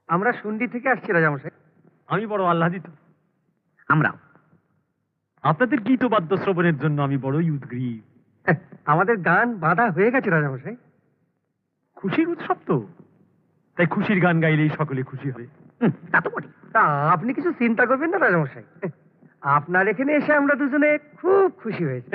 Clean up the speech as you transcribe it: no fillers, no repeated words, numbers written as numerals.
আমরা শুন্ডি থেকে আসছি রাজামশাই। আমি বড় আহ্লাদিত। আমরাও। আপনাদের গীতবাদ্য শ্রবণের জন্য আমি বড়ই উদ্গ্রীব। আমাদের গান বাঁধা হয়ে গেছে রাজামশাই। খুশির উৎসব তো, তাই খুশির গান গাইলেই সকলে খুশি হবে। তা তো বটে। তা আপনি কিছু চিন্তা করবেন না রাজামশাই, আপনার এখানে এসে আমরা দুজনে খুব খুশি হয়েছি।